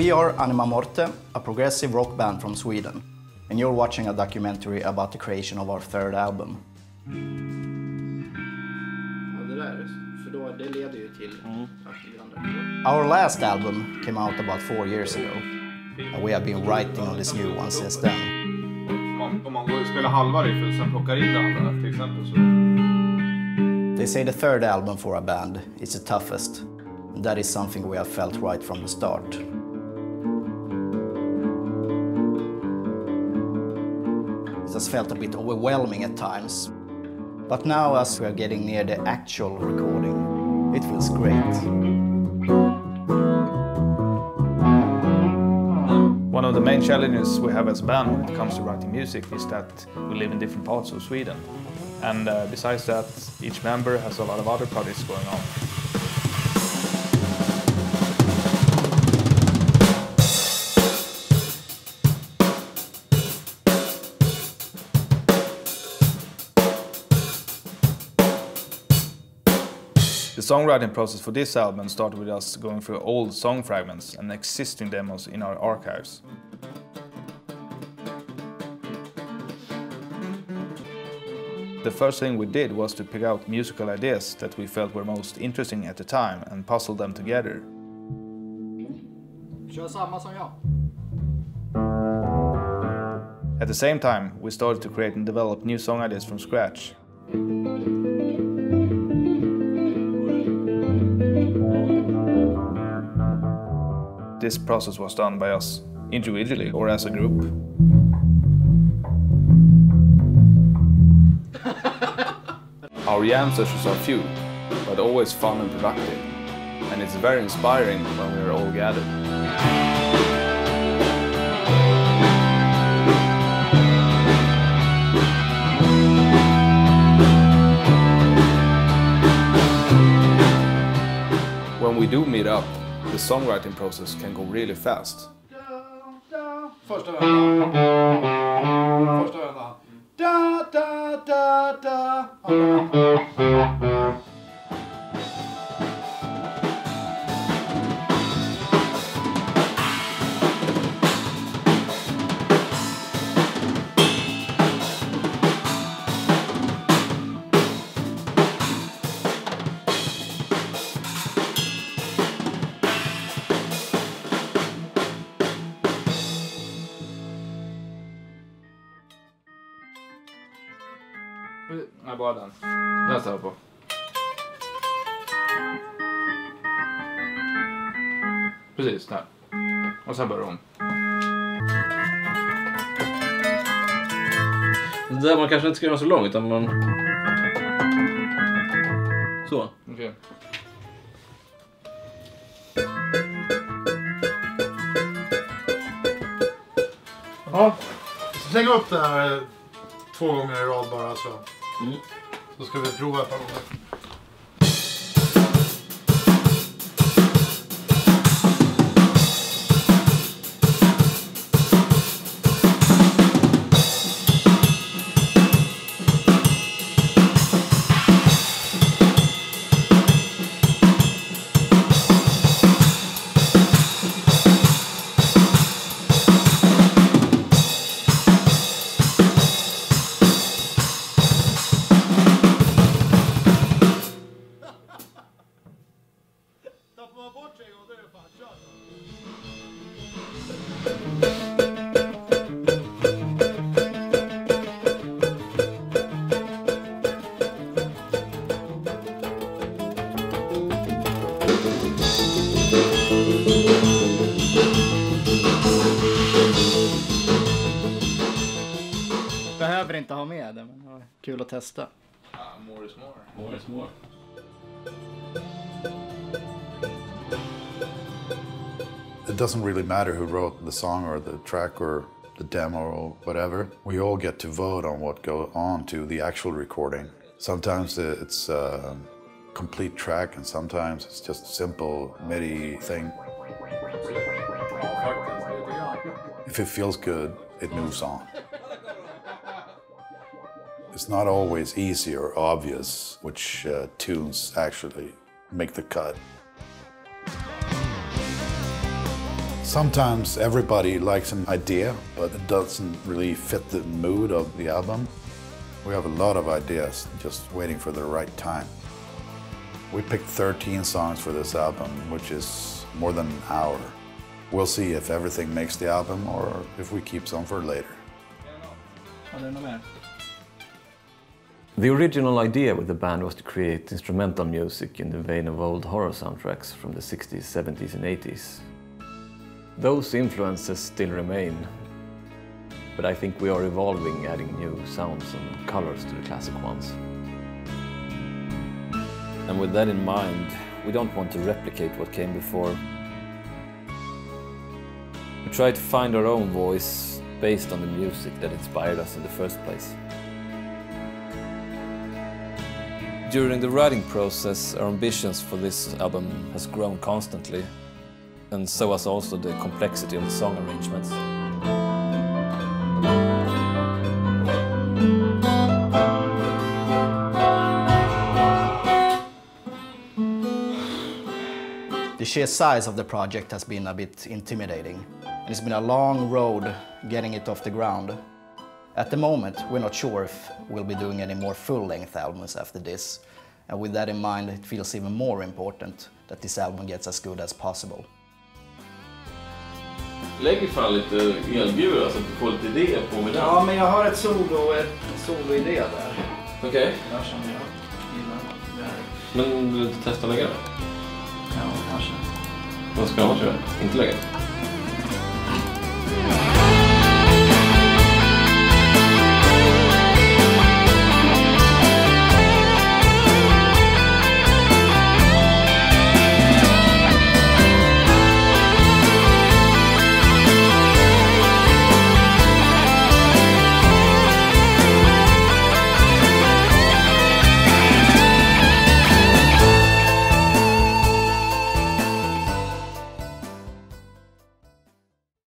We are Anima Morte, a progressive rock band from Sweden. And you're watching a documentary about the creation of our third album. Ja, det där, för då det leder ju till att vi andra. Our last album came out about 4 years ago. And we have been writing on this new one since then. Om man går och spelar halva riff och sen plockar in det andra till exempel så... They say the third album for a band is the toughest. And that is something we have felt right from the start. It has felt a bit overwhelming at times. But now, as we are getting near the actual recording, it feels great. One of the main challenges we have as a band when it comes to writing music is that we live in different parts of Sweden. And besides that, each member has a lot of other projects going on. The songwriting process for this album started with us going through old song fragments and existing demos in our archives. The first thing we did was to pick out musical ideas that we felt were most interesting at the time and puzzle them together. Kör samma som jag. At the same time, we started to create and develop new song ideas from scratch. This process was done by us individually or as a group. Our jam sessions are few, but always fun and productive, and it's very inspiring when we are all gathered. When we do meet up, the songwriting process can go really fast. Första vändan. Första vändan. Da, da, da, da. Nej, bara den. Den ställer på. Precis, där. Och sen börjar om. Det där man kanske inte ska göra så långt utan man... Så. Okej. Ja, släng upp det här 2 gånger i rad bara så. Så ska vi prova ett par gånger. Behöver inte ha med det, men det var kul att testa. More is more. More is more. It doesn't really matter who wrote the song or the track or the demo or whatever. We all get to vote on what goes on to the actual recording. Sometimes it's a complete track and sometimes it's just a simple MIDI thing. If it feels good, it moves on. It's not always easy or obvious which tunes actually make the cut. Sometimes everybody likes an idea, but it doesn't really fit the mood of the album. We have a lot of ideas, just waiting for the right time. We picked 13 songs for this album, which is more than an hour. We'll see if everything makes the album or if we keep some for later. The original idea with the band was to create instrumental music in the vein of old horror soundtracks from the 60s, 70s and 80s. Those influences still remain, but I think we are evolving, adding new sounds and colors to the classic ones. And with that in mind, we don't want to replicate what came before. We try to find our own voice based on the music that inspired us in the first place. During the writing process, our ambitions for this album has grown constantly, and so has also the complexity of the song arrangements. The sheer size of the project has been a bit intimidating, and it's been a long road getting it off the ground. At the moment, we're not sure if we'll be doing any more full-length albums after this, and with that in mind, it feels even more important that this album gets as good as possible. Lägg fan lite elgura så att du får lite idéer på med den. Ja, men jag har ett soloidé där. Okej. Jag känner jag gillar det här. Men vill du testa lägga det? Ja, kanske. Vad ska man köra? Inte lägga?